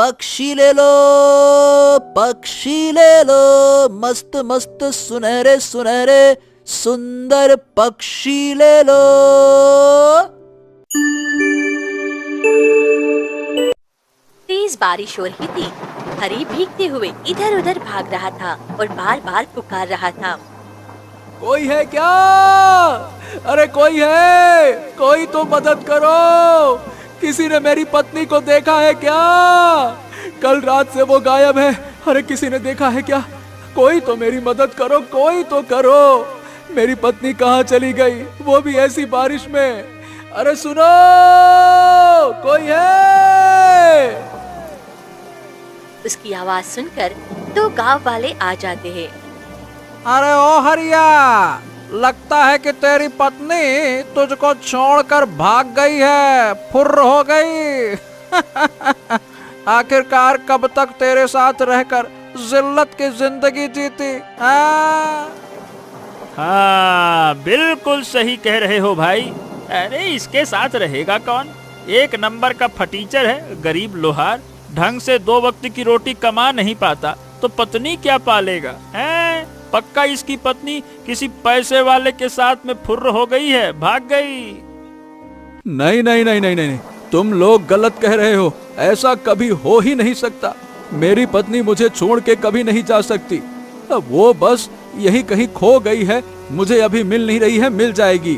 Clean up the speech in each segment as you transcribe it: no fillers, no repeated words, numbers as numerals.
पक्षी ले लो, पक्षी ले लो, मस्त मस्त सुनहरे सुनहरे सुंदर पक्षी ले लो। तेज बारिश हो रही थी। हरी भीगते हुए इधर उधर भाग रहा था और बार बार पुकार रहा था। कोई है क्या? अरे कोई है? कोई तो मदद करो। किसी ने मेरी पत्नी को देखा है क्या? कल रात से वो गायब है। अरे किसी ने देखा है क्या? कोई तो मेरी मदद करो, कोई तो करो। मेरी पत्नी कहाँ चली गई, वो भी ऐसी बारिश में? अरे सुनो, कोई है? उसकी आवाज सुनकर दो गांव वाले आ जाते हैं। अरे ओ हरिया, लगता है कि तेरी पत्नी तुझको छोड़कर भाग गई है, फुर्र हो गई। आखिरकार कब तक तेरे साथ रहकर जिल्लत की जिंदगी जीती? हाँ, बिल्कुल सही कह रहे हो भाई। अरे इसके साथ रहेगा कौन? एक नंबर का फटीचर है, गरीब लोहार, ढंग से 2 वक्त की रोटी कमा नहीं पाता तो पत्नी क्या पालेगा? हैं? पक्का इसकी पत्नी किसी पैसे वाले के साथ में फुर्र हो गई है, भाग गई। नहीं नहीं नहीं नहीं नहीं, तुम लोग गलत कह रहे हो। ऐसा कभी हो ही नहीं सकता। मेरी पत्नी मुझे छोड़ के कभी नहीं जा सकती। वो बस यही कहीं खो गई है, मुझे अभी मिल नहीं रही है, मिल जाएगी।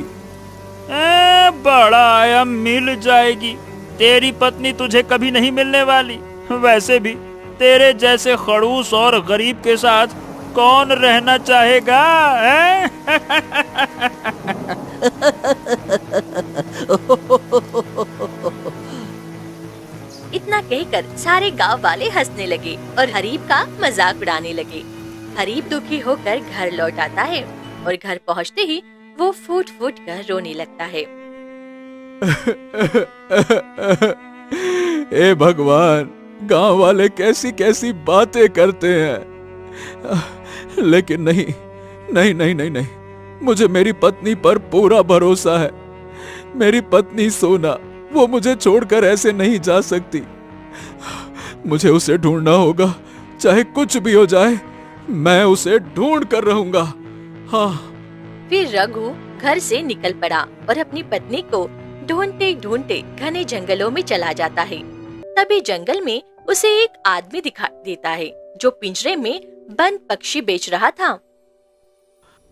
बड़ा आया, मिल जाएगी। तेरी पत्नी तुझे कभी नहीं मिलने वाली। वैसे भी तेरे जैसे खड़ूस और गरीब के साथ कौन रहना चाहेगा? इतना कहकर सारे गांव वाले हंसने लगे और हरीब का मजाक उड़ाने लगे। हरीब दुखी होकर घर लौट आता है और घर पहुंचते ही वो फूट फूट कर रोने लगता है। ए भगवान, गांव वाले कैसी कैसी बातें करते हैं। लेकिन नहीं नहीं नहीं नहीं नहीं, मुझे मेरी पत्नी पर पूरा भरोसा है। मेरी पत्नी सोना, वो मुझे छोड़कर ऐसे नहीं जा सकती। मुझे उसे ढूंढना होगा, चाहे कुछ भी हो जाए, मैं उसे ढूंढ कर रहूंगा। हाँ। फिर रघु घर से निकल पड़ा और अपनी पत्नी को ढूंढते ढूंढते घने जंगलों में चला जाता है। तभी जंगल में उसे एक आदमी दिखाई देता है जो पिंजरे में बंद पक्षी बेच रहा था।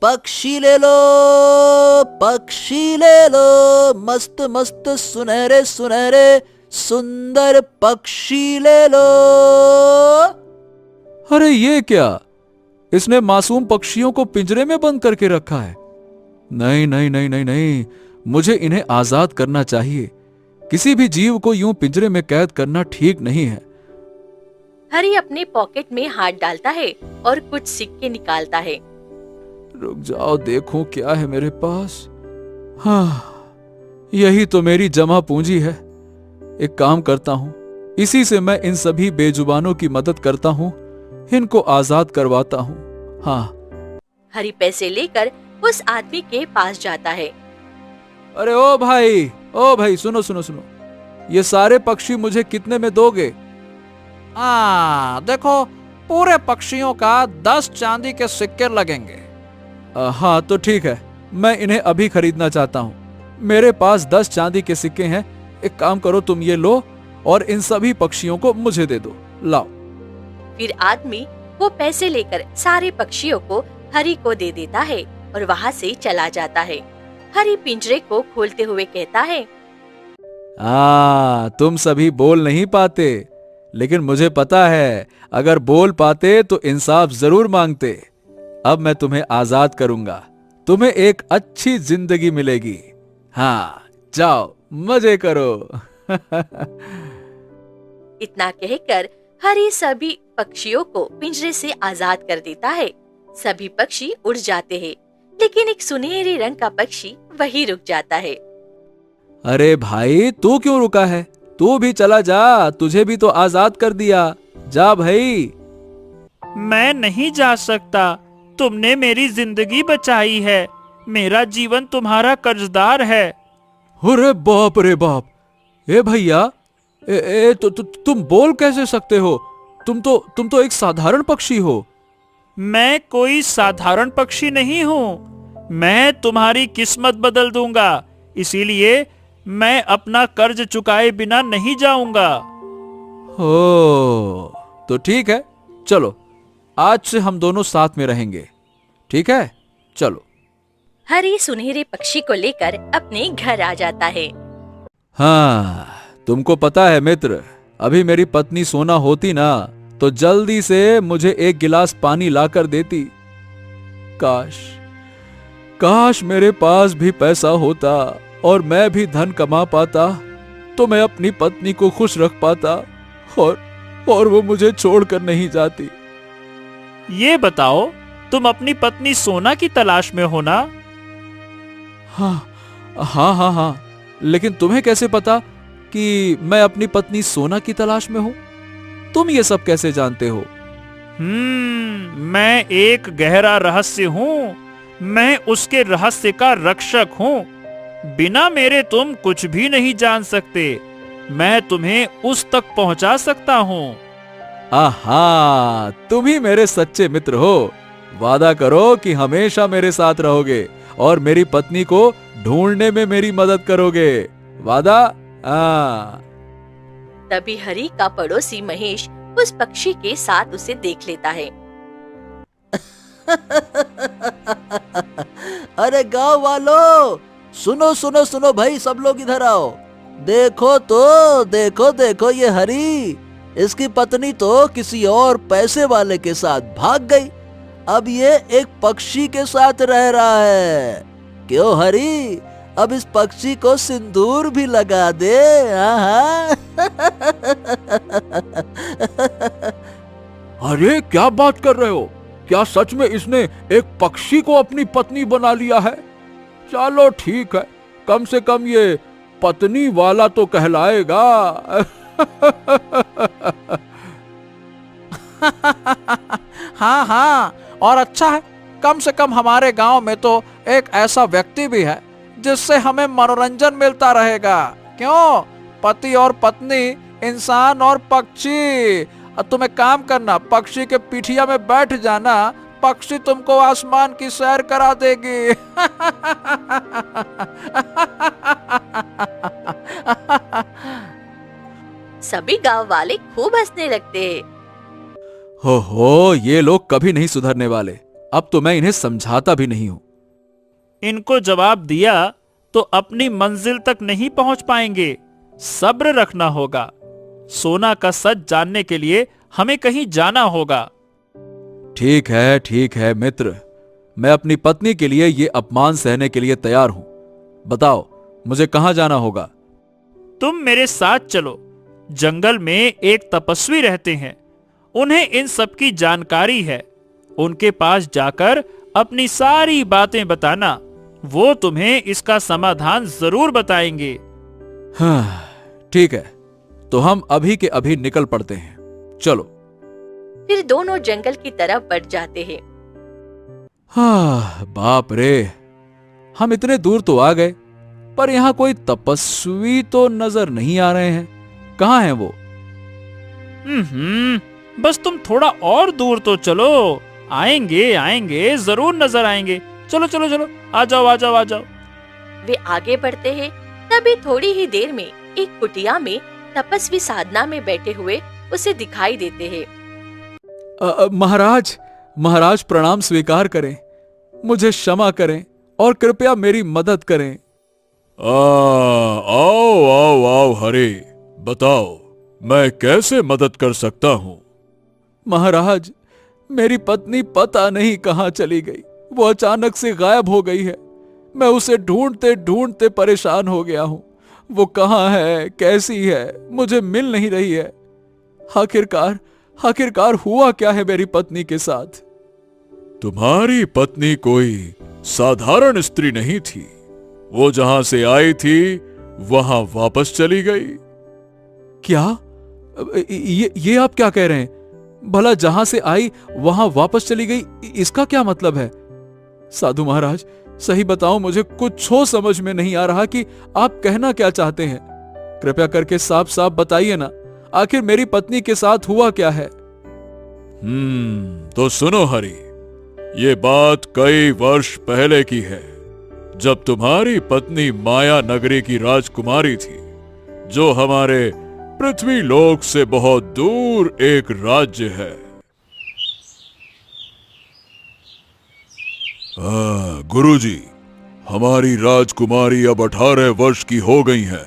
पक्षी ले लो, पक्षी ले लो, मस्त मस्त सुनहरे सुनहरे सुंदर पक्षी ले लो। अरे ये क्या? इसने मासूम पक्षियों को पिंजरे में बंद करके रखा है। नहीं नहीं नहीं नहीं नहीं, मुझे इन्हें आजाद करना चाहिए। किसी भी जीव को यूं पिंजरे में कैद करना ठीक नहीं है। हरी अपने पॉकेट में हाथ डालता है और कुछ सिक्के निकालता है। रुक जाओ, देखूं क्या है मेरे पास। हाँ, यही तो मेरी जमा पूंजी है। एक काम करता हूँ, इसी से मैं इन सभी बेजुबानों की मदद करता हूँ, इनको आजाद करवाता हूँ। हाँ। हरी पैसे लेकर उस आदमी के पास जाता है। अरे ओ भाई, सुनो सुनो सुनो, ये सारे पक्षी मुझे कितने में दोगे? देखो, पूरे पक्षियों का 10 चांदी के सिक्के लगेंगे। हाँ तो ठीक है, मैं इन्हें अभी खरीदना चाहता हूँ। मेरे पास 10 चांदी के सिक्के हैं। एक काम करो, तुम ये लो और इन सभी पक्षियों को मुझे दे दो। लाओ। फिर आदमी वो पैसे लेकर सारे पक्षियों को हरी को दे देता है और वहाँ से चला जाता है। हरी पिंजरे को खोलते हुए कहता है, तुम सभी बोल नहीं पाते, लेकिन मुझे पता है, अगर बोल पाते तो इंसाफ जरूर मांगते। अब मैं तुम्हें आजाद करूंगा, तुम्हें एक अच्छी जिंदगी मिलेगी। हाँ, जाओ मजे करो। इतना कहकर हरी सभी पक्षियों को पिंजरे से आजाद कर देता है। सभी पक्षी उड़ जाते हैं, लेकिन एक सुनहरे रंग का पक्षी वहीं रुक जाता है। अरे भाई, तू क्यों रुका है? तू भी चला जा, तुझे भी तो आजाद कर दिया। जा भाई। मैं नहीं जा सकता, तुमने मेरी जिंदगी बचाई है, मेरा जीवन तुम्हारा कर्जदार है। अरे बाप रे बाप! ए भैया, तुम बोल कैसे सकते हो? तुम तो एक साधारण पक्षी हो। मैं कोई साधारण पक्षी नहीं हूँ। मैं तुम्हारी किस्मत बदल दूंगा, इसीलिए मैं अपना कर्ज चुकाए बिना नहीं जाऊंगा। हो तो ठीक है, चलो आज से हम दोनों साथ में रहेंगे। ठीक है, चलो। हरी सुनहरे पक्षी को लेकर अपने घर आ जाता है। हाँ, तुमको पता है मित्र, अभी मेरी पत्नी सोना होती ना तो जल्दी से मुझे एक गिलास पानी लाकर देती। काश मेरे पास भी पैसा होता और मैं भी धन कमा पाता तो मैं अपनी पत्नी को खुश रख पाता और वो मुझे छोड़कर नहीं जाती। ये बताओ, तुम अपनी पत्नी सोना की तलाश में हो ना? हाँ, लेकिन तुम्हें कैसे पता कि मैं अपनी पत्नी सोना की तलाश में हूं? तुम ये सब कैसे जानते हो? मैं एक गहरा रहस्य हूँ। मैं उसके रहस्य का रक्षक हूँ। बिना मेरे तुम कुछ भी नहीं जान सकते। मैं तुम्हें उस तक पहुंचा सकता हूँ। आहा, तुम ही मेरे सच्चे मित्र हो। वादा करो कि हमेशा मेरे साथ रहोगे और मेरी पत्नी को ढूंढने में मेरी मदद करोगे। वादा? तभी हरी का पड़ोसी महेश उस पक्षी के साथ उसे देख लेता है। अरे गांव वालों, सुनो सुनो सुनो भाई, सब लोग इधर आओ। देखो ये हरी, इसकी पत्नी तो किसी और पैसे वाले के साथ भाग गई। अब ये एक पक्षी के साथ रह रहा है। क्यों हरी, अब इस पक्षी को सिंदूर भी लगा दे। अरे क्या बात कर रहे हो? क्या सच में इसने एक पक्षी को अपनी पत्नी बना लिया है? चलो ठीक है, कम से कम ये पत्नी वाला तो कहलाएगा। हाँ, और अच्छा है, कम से कम हमारे गांव में तो एक ऐसा व्यक्ति भी है जिससे हमें मनोरंजन मिलता रहेगा। क्यों? पति और पत्नी, इंसान और पक्षी। अब तुम एक काम करना, पक्षी के पीठिया में बैठ जाना, पक्षी तुमको आसमान की सैर करा देगी। सभी गांव वाले खूब हंसने लगते हैं। हो, ये लोग कभी नहीं सुधरने वाले। अब तो मैं इन्हें समझाता भी नहीं हूं। इनको जवाब दिया तो अपनी मंजिल तक नहीं पहुंच पाएंगे। सब्र रखना होगा। सोना का सच जानने के लिए हमें कहीं जाना होगा। ठीक है मित्र, मैं अपनी पत्नी के लिए ये अपमान सहने के लिए तैयार हूं। बताओ, मुझे कहां जाना होगा? तुम मेरे साथ चलो। जंगल में एक तपस्वी रहते हैं, उन्हें इन सब की जानकारी है। उनके पास जाकर अपनी सारी बातें बताना, वो तुम्हें इसका समाधान जरूर बताएंगे। हाँ, ठीक है, तो हम अभी के अभी निकल पड़ते हैं। चलो। फिर दोनों जंगल की तरफ बढ़ जाते हैं। हाँ, बाप रे, हम इतने दूर तो आ गए, पर यहाँ कोई तपस्वी तो नजर नहीं आ रहे हैं। कहाँ हैं वो? बस तुम थोड़ा और दूर तो चलो। आएंगे, जरूर नजर आएंगे। चलो, आ जाओ। वे आगे बढ़ते हैं। तभी थोड़ी ही देर में एक कुटिया में तपस्वी साधना में बैठे हुए उसे दिखाई देते हैं। महाराज प्रणाम स्वीकार करें, मुझे क्षमा करें और कृपया मेरी मदद करें। आओ हरे, बताओ मैं कैसे मदद कर सकता हूँ? महाराज, मेरी पत्नी पता नहीं कहाँ चली गई। वो अचानक से गायब हो गई है। मैं उसे ढूंढते ढूंढते परेशान हो गया हूँ। वो कहाँ है, कैसी है, मुझे मिल नहीं रही है। आखिरकार हुआ क्या है मेरी पत्नी के साथ? तुम्हारी पत्नी कोई साधारण स्त्री नहीं थी। वो जहां से आई थी वहां वापस चली गई। क्या? ये आप क्या कह रहे हैं? भला जहां से आई वहां वापस चली गई, इसका क्या मतलब है? साधु महाराज, सही बताओ, मुझे कुछ समझ में नहीं आ रहा कि आप कहना क्या चाहते हैं। कृपया करके साफ साफ बताइए ना, आखिर मेरी पत्नी के साथ हुआ क्या है? तो सुनो हरि, ये बात कई वर्ष पहले की है, जब तुम्हारी पत्नी माया नगरी की राजकुमारी थी, जो हमारे पृथ्वी लोक से बहुत दूर एक राज्य है। गुरुजी, हमारी राजकुमारी अब 18 वर्ष की हो गई है।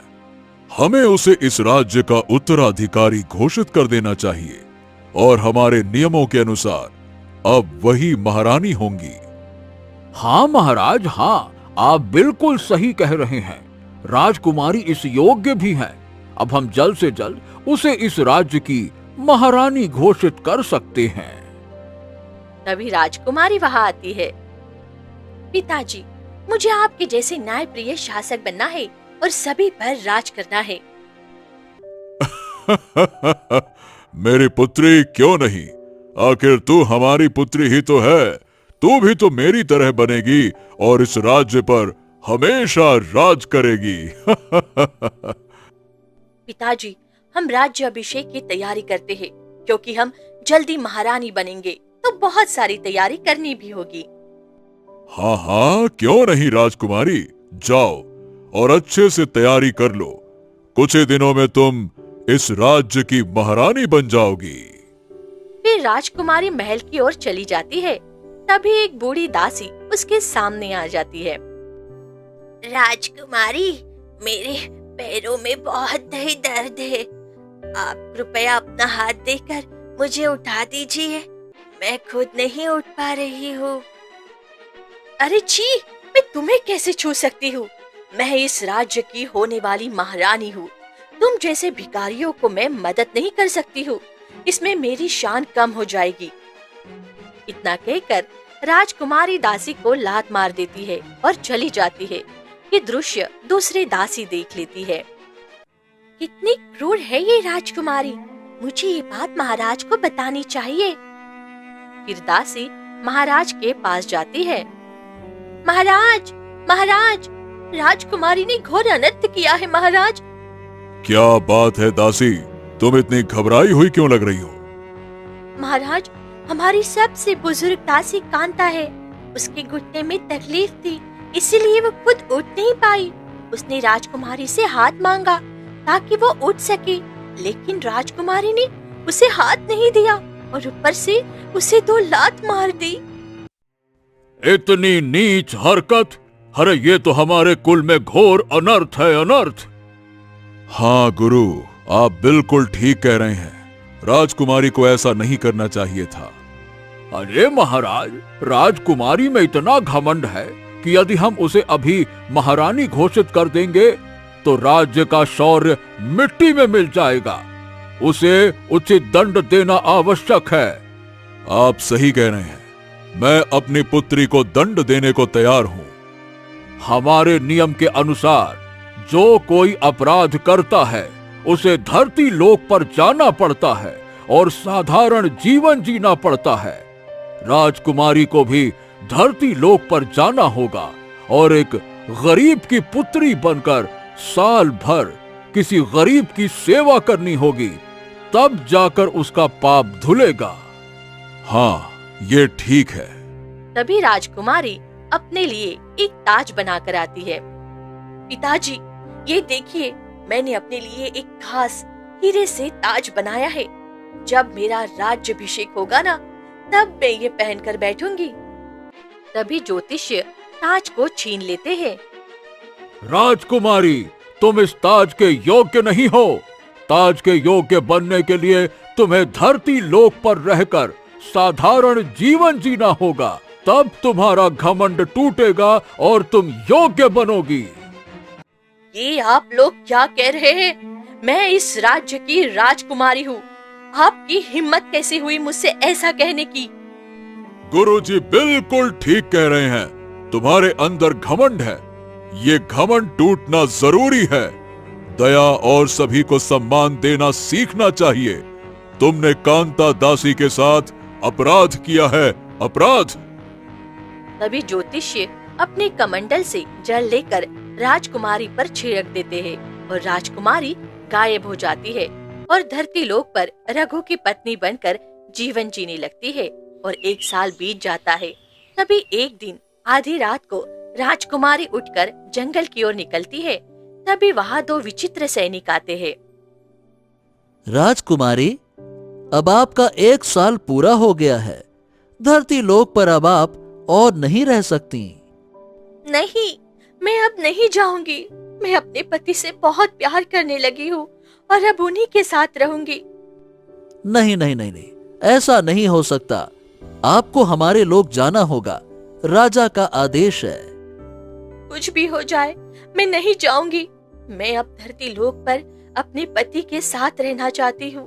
हमें उसे इस राज्य का उत्तराधिकारी घोषित कर देना चाहिए और हमारे नियमों के अनुसार अब वही महारानी होंगी। हाँ महाराज, हाँ, आप बिल्कुल सही कह रहे हैं। राजकुमारी इस योग्य भी है। अब हम जल्द से जल्द उसे इस राज्य की महारानी घोषित कर सकते हैं। तभी राजकुमारी वहां आती है। पिताजी, मुझे आपके जैसे न्यायप्रिय शासक बनना है और सभी पर राज करना है। मेरी पुत्री, क्यों नहीं? आखिर तू हमारी पुत्री ही तो है। तू भी तो मेरी तरह बनेगी और इस राज्य पर हमेशा राज करेगी। पिताजी, हम राज्य अभिषेक की तैयारी करते हैं, क्योंकि हम जल्दी महारानी बनेंगे, तो बहुत सारी तैयारी करनी भी होगी। हाँ हाँ, क्यों नहीं राजकुमारी, जाओ और अच्छे से तैयारी कर लो। कुछ ही दिनों में तुम इस राज्य की महारानी बन जाओगी। फिर राजकुमारी महल की ओर चली जाती है। तभी एक बूढ़ी दासी उसके सामने आ जाती है। राजकुमारी, मेरे पैरों में बहुत दर्द है। आप कृपया अपना हाथ देकर मुझे उठा दीजिए, मैं खुद नहीं उठ पा रही हूँ। अरे छी, मैं तुम्हें कैसे छू सकती हूँ? मैं इस राज्य की होने वाली महारानी हूँ। तुम जैसे भिखारियों को मैं मदद नहीं कर सकती हूँ, इसमें मेरी शान कम हो जाएगी। इतना कहकर राजकुमारी दासी को लात मार देती है और चली जाती है। ये दृश्य दूसरी दासी देख लेती है। कितनी क्रूर है ये राजकुमारी, मुझे ये बात महाराज को बतानी चाहिए। फिर दासी महाराज के पास जाती है। महाराज, महाराज, राजकुमारी ने घोर अनर्थ किया है महाराज। क्या बात है दासी, तुम इतनी घबराई हुई क्यों लग रही हो? महाराज, हमारी सबसे बुजुर्ग दासी कांता है। उसके घुटने में तकलीफ थी, इसीलिए वो खुद उठ नहीं पाई। उसने राजकुमारी से हाथ मांगा ताकि वो उठ सके, लेकिन राजकुमारी ने उसे हाथ नहीं दिया और ऊपर से उसे 2 लात मार दी। इतनी नीच हरकत! अरे ये तो हमारे कुल में घोर अनर्थ है, अनर्थ। हाँ गुरु, आप बिल्कुल ठीक कह रहे हैं। राजकुमारी को ऐसा नहीं करना चाहिए था। अरे महाराज, राजकुमारी में इतना घमंड है कि यदि हम उसे अभी महारानी घोषित कर देंगे तो राज्य का शौर्य मिट्टी में मिल जाएगा। उसे उचित दंड देना आवश्यक है। आप सही कह रहे हैं, मैं अपनी पुत्री को दंड देने को तैयार हूं। हमारे नियम के अनुसार जो कोई अपराध करता है उसे धरती लोक पर जाना पड़ता है और साधारण जीवन जीना पड़ता है। राजकुमारी को भी धरती लोक पर जाना होगा और एक गरीब की पुत्री बनकर साल भर किसी गरीब की सेवा करनी होगी, तब जाकर उसका पाप धुलेगा। हाँ, ये ठीक है। तभी राजकुमारी अपने लिए एक ताज बनाकर आती है। पिताजी, ये देखिए, मैंने अपने लिए एक खास हीरे से ताज बनाया है। जब मेरा राज्याभिषेक होगा ना, तब मैं ये पहनकर बैठूंगी। तभी ज्योतिष्य ताज को छीन लेते हैं। राजकुमारी, तुम इस ताज के योग्य नहीं हो। ताज के योग्य बनने के लिए तुम्हें धरती लोक पर रहकर साधारण जीवन जीना होगा, तब तुम्हारा घमंड टूटेगा और तुम योग्य बनोगी। ये आप लोग क्या कह रहे हैं? मैं इस राज्य की राजकुमारी हूँ। आपकी हिम्मत कैसे हुई मुझसे ऐसा कहने की? गुरुजी बिल्कुल ठीक कह रहे हैं। तुम्हारे अंदर घमंड है। ये घमंड टूटना जरूरी है। दया और सभी को सम्मान देना सीखना चाहिए। तुमने कांता दासी के साथ अपराध किया है, अपराध। तभी ज्योतिष्य अपने कमंडल से जल लेकर राजकुमारी पर छिड़क देते हैं और राजकुमारी गायब हो जाती है और धरती लोक पर रघु की पत्नी बनकर जीवन जीने लगती है। और 1 साल बीत जाता है। तभी एक दिन आधी रात को राजकुमारी उठकर जंगल की ओर निकलती है। तभी वहाँ 2 विचित्र सैनिक आते हैं। राजकुमारी, अब आपका 1 साल पूरा हो गया है। धरती लोक पर अब आप और नहीं रह सकती। नहीं, मैं अब नहीं जाऊंगी। मैं अपने पति से बहुत प्यार करने लगी हूँ और अब उन्हीं के साथ रहूंगी। नहीं नहीं नहीं नहीं, ऐसा नहीं हो सकता। आपको हमारे लोग जाना होगा। राजा का आदेश है। कुछ भी हो जाए, मैं नहीं जाऊंगी। मैं अब धरती लोक पर अपने पति के साथ रहना चाहती हूँ।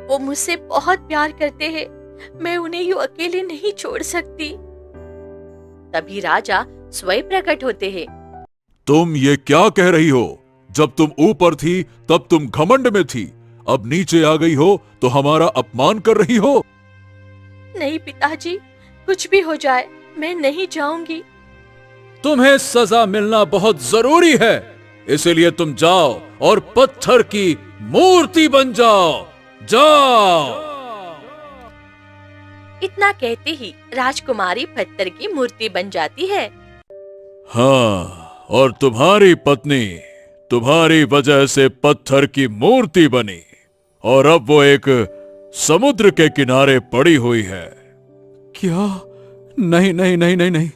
वो मुझसे बहुत प्यार करते हैं। मैं उन्हें यूं अकेले नहीं छोड़ सकती। तभी राजा स्वयं प्रकट होते हैं। तुम ये क्या कह रही हो? जब तुम ऊपर थी तब तुम घमंड में थी, अब नीचे आ गई हो तो हमारा अपमान कर रही हो। नहीं पिताजी, कुछ भी हो जाए, मैं नहीं जाऊंगी। तुम्हें सजा मिलना बहुत जरूरी है, इसलिए तुम जाओ और पत्थर की मूर्ति बन जाओ। जाओ। इतना कहते ही राजकुमारी पत्थर की मूर्ति बन जाती है। हाँ, और तुम्हारी पत्नी तुम्हारी वजह से पत्थर की मूर्ति बनी और अब वो एक समुद्र के किनारे पड़ी हुई है। क्या? नहीं नहीं नहीं नहीं नहीं,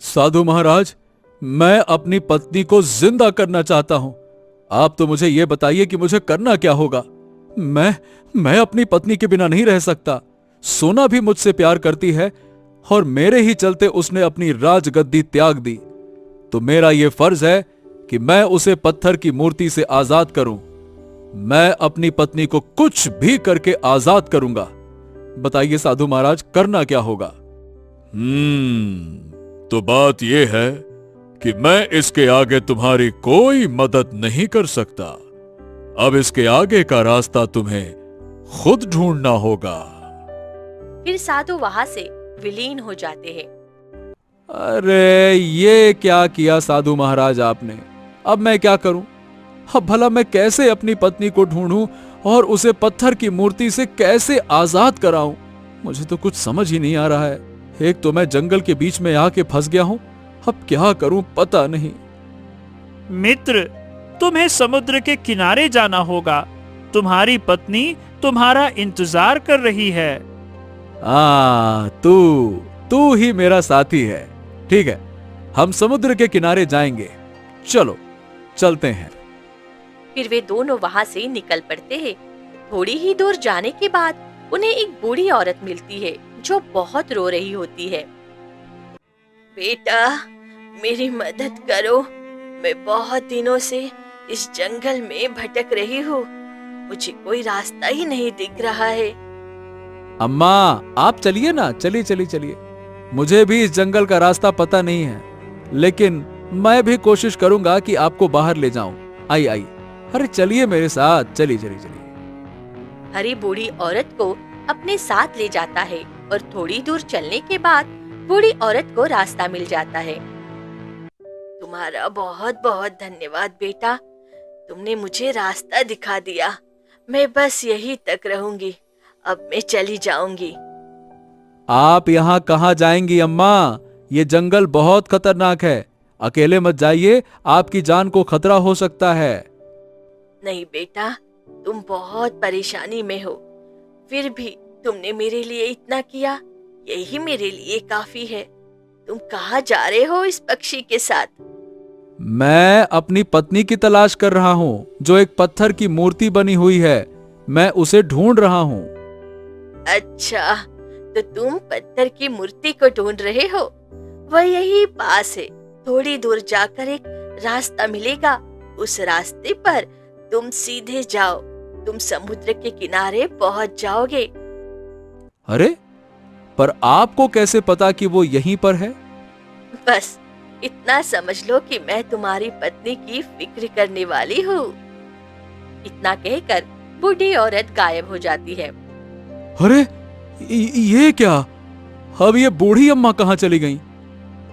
साधु महाराज, मैं अपनी पत्नी को जिंदा करना चाहता हूं। आप तो मुझे यह बताइए कि मुझे करना क्या होगा। मैं अपनी पत्नी के बिना नहीं रह सकता। सोना भी मुझसे प्यार करती है और मेरे ही चलते उसने अपनी राजगद्दी त्याग दी। तो मेरा यह फर्ज है कि मैं उसे पत्थर की मूर्ति से आजाद करूं। मैं अपनी पत्नी को कुछ भी करके आजाद करूंगा। बताइए साधु महाराज, करना क्या होगा? तो बात यह है कि मैं इसके आगे तुम्हारी कोई मदद नहीं कर सकता। अब इसके आगे का रास्ता तुम्हें खुद ढूंढना होगा। फिर साधु वहां से विलीन हो जाते हैं। अरे ये क्या किया साधु महाराज आपने? अब मैं क्या करूं? अब भला मैं कैसे अपनी पत्नी को ढूंढूं और उसे पत्थर की मूर्ति से कैसे आजाद कराऊं? मुझे तो कुछ समझ ही नहीं आ रहा है। एक तो मैं जंगल के बीच में आके फंस गया हूं, अब क्या करूं पता नहीं। मित्र, तुम्हें समुद्र के किनारे जाना होगा। तुम्हारी पत्नी तुम्हारा इंतजार कर रही है। तू ही मेरा साथी है। ठीक है, हम समुद्र के किनारे जाएंगे। चलो चलते हैं। फिर वे दोनों वहां से निकल पड़ते हैं। थोड़ी ही दूर जाने के बाद उन्हें एक बूढ़ी औरत मिलती है जो बहुत रो रही होती है। बेटा, मेरी मदद करो। मैं बहुत दिनों से इस जंगल में भटक रही हूँ। मुझे कोई रास्ता ही नहीं दिख रहा है। अम्मा, आप चलिए ना, चलिए चलिए चलिए। मुझे भी इस जंगल का रास्ता पता नहीं है, लेकिन मैं भी कोशिश करूंगा कि आपको बाहर ले जाऊं। आई आई, अरे चलिए मेरे साथ, चलिए चलिए चलिए। हरी बूढ़ी औरत को अपने साथ ले जाता है और थोड़ी दूर चलने के बाद बूढ़ी औरत को रास्ता मिल जाता है। तुम्हारा बहुत बहुत धन्यवाद बेटा, तुमने मुझे रास्ता दिखा दिया। मैं बस यहीं तक रहूंगी, अब मैं चली जाऊंगी। आप यहाँ कहाँ जाएंगी अम्मा? ये जंगल बहुत खतरनाक है। अकेले मत जाइए, आपकी जान को खतरा हो सकता है। नहीं बेटा, तुम बहुत परेशानी में हो, फिर भी तुमने मेरे लिए इतना किया, यही मेरे लिए काफी है। तुम कहाँ जा रहे हो इस पक्षी के साथ? मैं अपनी पत्नी की तलाश कर रहा हूँ, जो एक पत्थर की मूर्ति बनी हुई है। मैं उसे ढूंढ रहा हूँ। अच्छा, तो तुम पत्थर की मूर्ति को ढूंढ रहे हो? वह यही पास है। थोड़ी दूर जाकर एक रास्ता मिलेगा, उस रास्ते पर तुम सीधे जाओ, तुम समुद्र के किनारे पहुंच जाओगे। अरे, पर आपको कैसे पता कि वो यहीं पर है? बस इतना समझ लो कि मैं तुम्हारी पत्नी की फिक्र करने वाली हूँ। इतना कहकर बूढ़ी औरत गायब हो जाती है। अरे ये क्या? अब ये बूढ़ी अम्मा कहाँ चली गईं?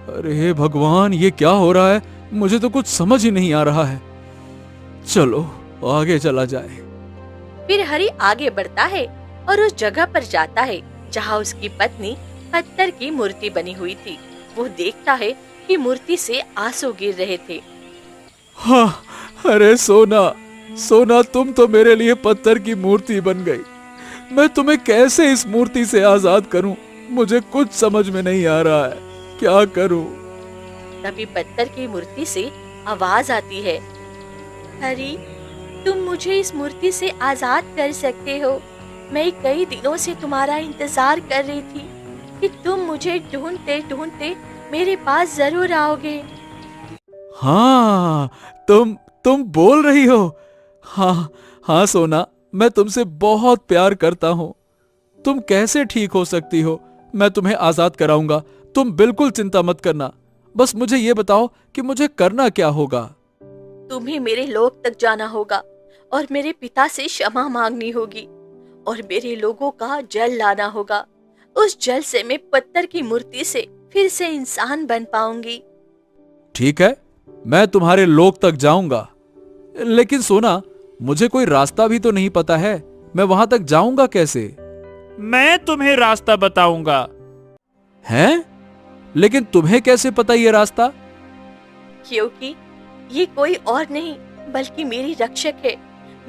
अरे भगवान, ये क्या हो रहा है? मुझे तो कुछ समझ ही नहीं आ रहा है। चलो आगे चला जाए। फिर हरि आगे बढ़ता है और उस जगह पर जाता है जहाँ उसकी पत्नी पत्थर की मूर्ति बनी हुई थी। वो देखता है कि मूर्ति से आंसू गिर रहे थे। हाँ, अरे सोना, सोना, तुम तो मेरे लिए पत्थर की मूर्ति बन गई। मैं तुम्हें कैसे इस मूर्ति से आजाद करूं? मुझे कुछ समझ में नहीं आ रहा है, क्या करूं? तभी पत्थर की मूर्ति से आवाज आती है, हरि, तुम मुझे इस मूर्ति से आजाद कर सकते हो। मैं कई दिनों से तुम्हारा इंतजार कर रही थी कि तुम मुझे ढूंढते ढूंढते मेरे पास जरूर आओगे। हाँ, तुम बोल रही हो। हाँ हाँ सोना, मैं तुमसे बहुत प्यार करता हूँ। तुम कैसे ठीक हो सकती हो? मैं तुम्हें आजाद कराऊंगा, तुम बिल्कुल चिंता मत करना। बस मुझे ये बताओ कि मुझे करना क्या होगा? तुम्हें मेरे लोक तक जाना होगा और मेरे पिता से क्षमा मांगनी होगी और मेरे लोगों का जल लाना होगा। उस जल से मैं पत्थर की मूर्ति से फिर से इंसान बन पाऊंगी। ठीक है, मैं तुम्हारे लोक तक जाऊंगा। लेकिन सोना, मुझे कोई रास्ता भी तो नहीं पता है। मैं वहां तक जाऊंगा कैसे? मैं तुम्हें रास्ता बताऊंगा। हैं? लेकिन तुम्हें कैसे पता ये रास्ता? क्योंकि ये कोई और नहीं बल्कि मेरी रक्षक है।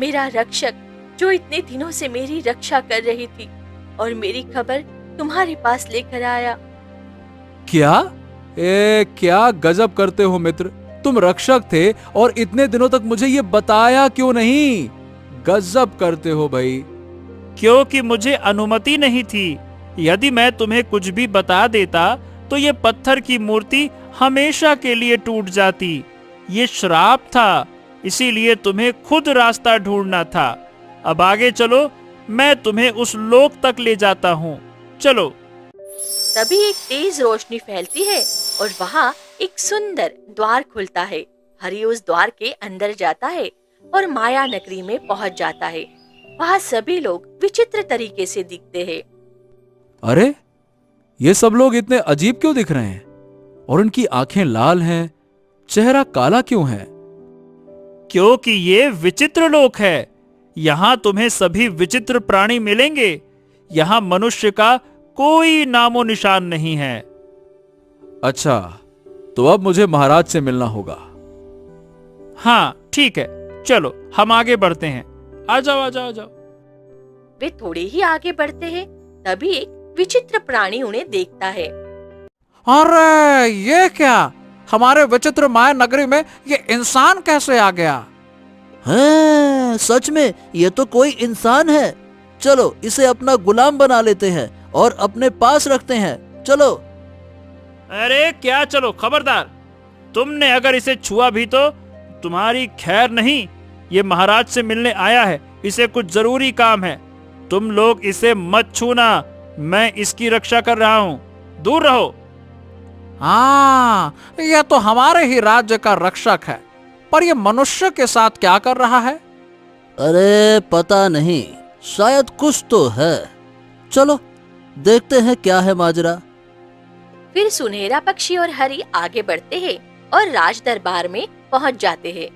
मेरा रक्षक जो इतने दिनों से मेरी रक्षा कर रही थी और मेरी खबर तुम्हारे पास लेकर आया। क्या? क्या गजब करते हो मित्र। तुम रक्षक थे और इतने दिनों तक मुझे ये बताया क्यों नहीं? गजब करते हो भाई। क्योंकि मुझे अनुमति नहीं थी। यदि मैं तुम्हें कुछ भी बता देता तो ये पत्थर की मूर्ति हमेशा के लिए टूट जाती। ये श्राप था, इसीलिए तुम्हें खुद रास्ता ढूंढना था। अब आगे चलो, मैं तुम्हें उस लोक तक ले जाता हूँ। चलो। तभी एक तेज रोशनी फैलती है और वहाँ एक सुंदर द्वार खुलता है। हरि उस द्वार के अंदर जाता है और माया नगरी में पहुँच जाता है। वहाँ सभी लोग विचित्र तरीके से दिखते हैं। अरे, ये सब लोग इतने अजीब क्यों दिख रहे हैं? और उनकी आंखें लाल हैं, चेहरा काला क्यों है? क्योंकि ये विचित्र लोक है। यहाँ तुम्हें सभी विचित्र प्राणी मिलेंगे। यहाँ मनुष्य का कोई नामो निशान नहीं है। अच्छा, तो अब मुझे महाराज से मिलना होगा। हाँ ठीक है, चलो हम आगे बढ़ते हैं। आ जाओ आ जाओ आ जाओ। वे थोड़े ही आगे बढ़ते हैं, तभी एक विचित्र प्राणी उन्हें देखता है। अरे ये क्या? हमारे विचित्र माया नगरी में ये इंसान कैसे आ गया? हाँ, सच में ये तो कोई इंसान है। चलो इसे अपना गुलाम बना लेते हैं और अपने पास रखते हैं। चलो। अरे क्या चलो, खबरदार। तुमने अगर इसे छुआ भी तो तुम्हारी खैर नहीं। ये महाराज से मिलने आया है, इसे कुछ जरूरी काम है। तुम लोग इसे मत छूना, मैं इसकी रक्षा कर रहा हूँ। दूर रहो। हाँ, यह तो हमारे ही राज्य का रक्षक है, पर यह मनुष्य के साथ क्या कर रहा है? अरे पता नहीं, शायद कुछ तो है। चलो देखते हैं क्या है माजरा। फिर सुनहरा पक्षी और हरि आगे बढ़ते हैं और राज दरबार में पहुंच जाते हैं।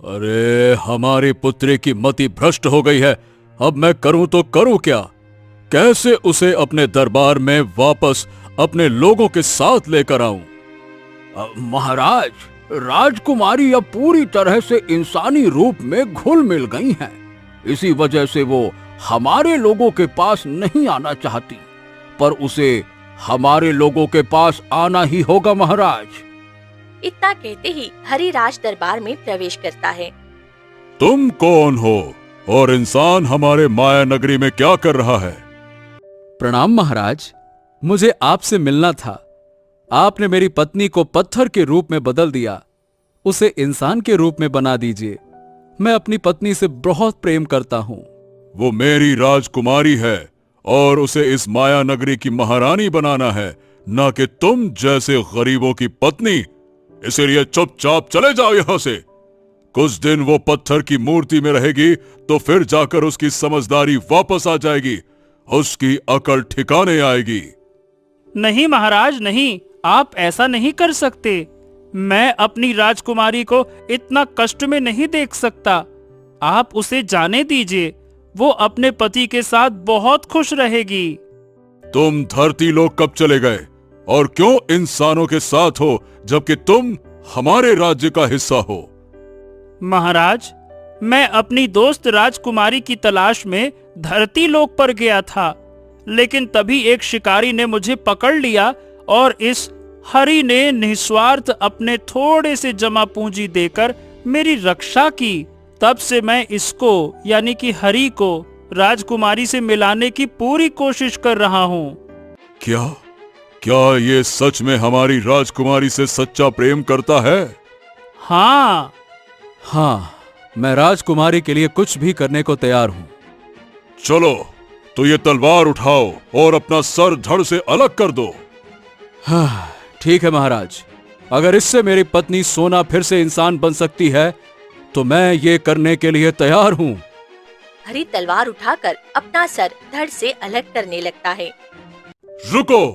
अरे, हमारी पुत्री की मति भ्रष्ट हो गई है। अब मैं करूं तो करूं क्या? कैसे उसे अपने दरबार में वापस अपने लोगों के साथ लेकर आऊं? महाराज, राजकुमारी अब पूरी तरह से इंसानी रूप में घुल मिल गई हैं। इसी वजह से वो हमारे लोगों के पास नहीं आना चाहती, पर उसे हमारे लोगों के पास आना ही होगा महाराज। इतना कहते ही हरि राज दरबार में प्रवेश करता है। तुम कौन हो और इंसान हमारे माया नगरी में क्या कर रहा है? प्रणाम महाराज, मुझे आपसे मिलना था। आपने मेरी पत्नी को पत्थर के रूप में बदल दिया, उसे इंसान के रूप में बना दीजिए। मैं अपनी पत्नी से बहुत प्रेम करता हूँ। वो मेरी राजकुमारी है और उसे इस माया नगरी की महारानी बनाना है, ना कि तुम जैसे गरीबों की पत्नी। इसलिए चुपचाप चले जाओ यहां से। कुछ दिन वो पत्थर की मूर्ति में रहेगी तो फिर जाकर उसकी समझदारी वापस आ जाएगी, उसकी अकल ठिकाने आएगी। नहीं महाराज नहीं, आप ऐसा नहीं कर सकते। मैं अपनी राजकुमारी को इतना कष्ट में नहीं देख सकता। आप उसे जाने दीजिए, वो अपने पति के साथ बहुत खुश रहेगी। तुम धरती लोक कब चले गए और क्यों इंसानों के साथ हो जबकि तुम हमारे राज्य का हिस्सा हो? महाराज, मैं अपनी दोस्त राजकुमारी की तलाश में धरती लोक पर गया था, लेकिन तभी एक शिकारी ने मुझे पकड़ लिया और इस हरि ने निस्वार्थ अपने थोड़े से जमा पूंजी देकर मेरी रक्षा की। तब से मैं इसको यानी कि हरि को राजकुमारी से मिलाने की पूरी कोशिश कर रहा हूँ। क्या क्या ये सच में हमारी राजकुमारी से सच्चा प्रेम करता है? हाँ हाँ, मैं राजकुमारी के लिए कुछ भी करने को तैयार हूँ। चलो तो ये तलवार उठाओ और अपना सर धड़ से अलग कर दो। हाँ, ठीक है महाराज, अगर इससे मेरी पत्नी सोना फिर से इंसान बन सकती है तो मैं ये करने के लिए तैयार हूँ। हरि तलवार उठाकर अपना सर धड़ से अलग करने लगता है। रुको,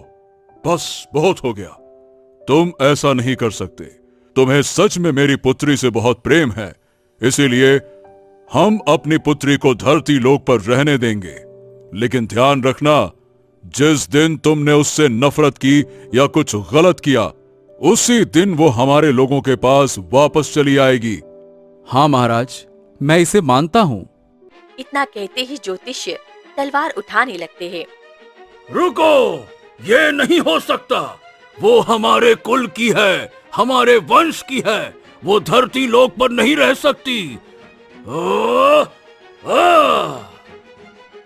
बस बहुत हो गया। तुम ऐसा नहीं कर सकते। तुम्हें सच में मेरी पुत्री से बहुत प्रेम है, इसीलिए हम अपनी पुत्री को धरती लोक पर रहने देंगे। लेकिन ध्यान रखना, जिस दिन तुमने उससे नफरत की या कुछ गलत किया, उसी दिन वो हमारे लोगों के पास वापस चली आएगी। हाँ महाराज, मैं इसे मानता हूँ। इतना कहते ही ज्योतिष्य तलवार उठाने लगते हैं। रुको, ये नहीं हो सकता। वो हमारे कुल की है, हमारे वंश की है। वो धरती लोक पर नहीं रह सकती।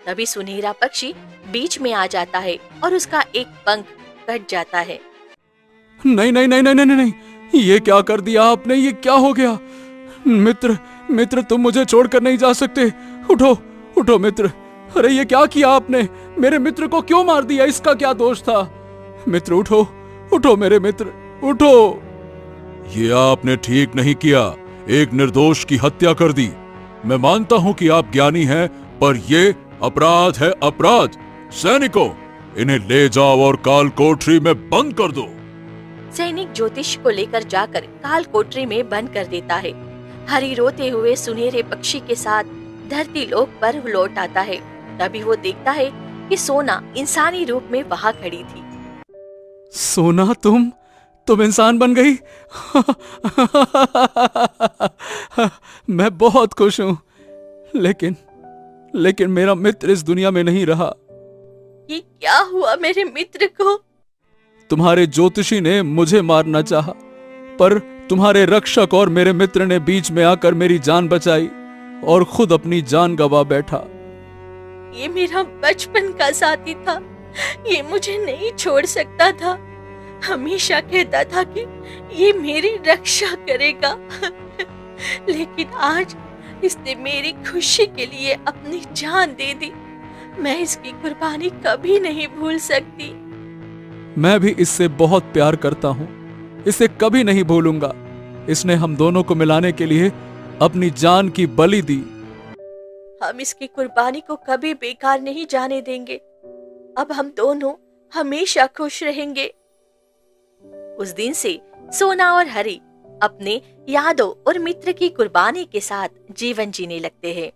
तभी सुनहरा पक्षी बीच में आ जाता है और उसका एक पंख कट जाता है। नहीं नहीं नहीं नहीं नहीं नहीं, ये क्या कर दिया आपने? ये क्या हो गया? मित्र मित्र, तुम मुझे छोड़कर नहीं जा सकते। उठो उठो मित्र। अरे ये क्या किया आपने? मेरे मित्र को क्यों मार दिया? इसका क्या दोष था? मित्र उठो उठो, मेरे मित्र उठो। ये आपने ठीक नहीं किया, एक निर्दोष की हत्या कर दी। मैं मानता हूं कि आप ज्ञानी हैं, पर ये अपराध है, अपराध। सैनिकों, इन्हें ले जाओ और काल कोठरी में बंद कर दो। सैनिक ज्योतिष को लेकर जाकर काल कोठरी में बंद कर देता है। हरि रोते हुए सुनहरे पक्षी के साथ धरती लोक पर लौट आता है। तभी वो देखता है कि सोना इंसानी रूप में वहाँ खड़ी थी। सोना, तुम इंसान बन गई। मैं बहुत खुश हूँ, लेकिन मेरा मित्र इस दुनिया में नहीं रहा। ये क्या हुआ मेरे मित्र को? तुम्हारे ज्योतिषी ने मुझे मारना चाहा, पर तुम्हारे रक्षक और मेरे मित्र ने बीच में आकर मेरी जान बचाई और खुद अपनी जान गंवा बैठा। ये मेरा बचपन का साथी था, ये मुझे नहीं छोड़ सकता था। हमेशा कहता था कि ये मेरी रक्षा करेगा। लेकिन आज इसने मेरी खुशी के लिए अपनी जान दे दी। मैं इसकी कुर्बानी कभी नहीं भूल सकती। मैं भी इससे बहुत प्यार करता हूँ, इसे कभी नहीं भूलूंगा। इसने हम दोनों को मिलाने के लिए अपनी जान की बलि दी। हम इसकी कुर्बानी को कभी बेकार नहीं जाने देंगे। अब हम दोनों हमेशा खुश रहेंगे। उस दिन से सोना और हरि अपने यादों और मित्र की कुर्बानी के साथ जीवन जीने लगते हैं।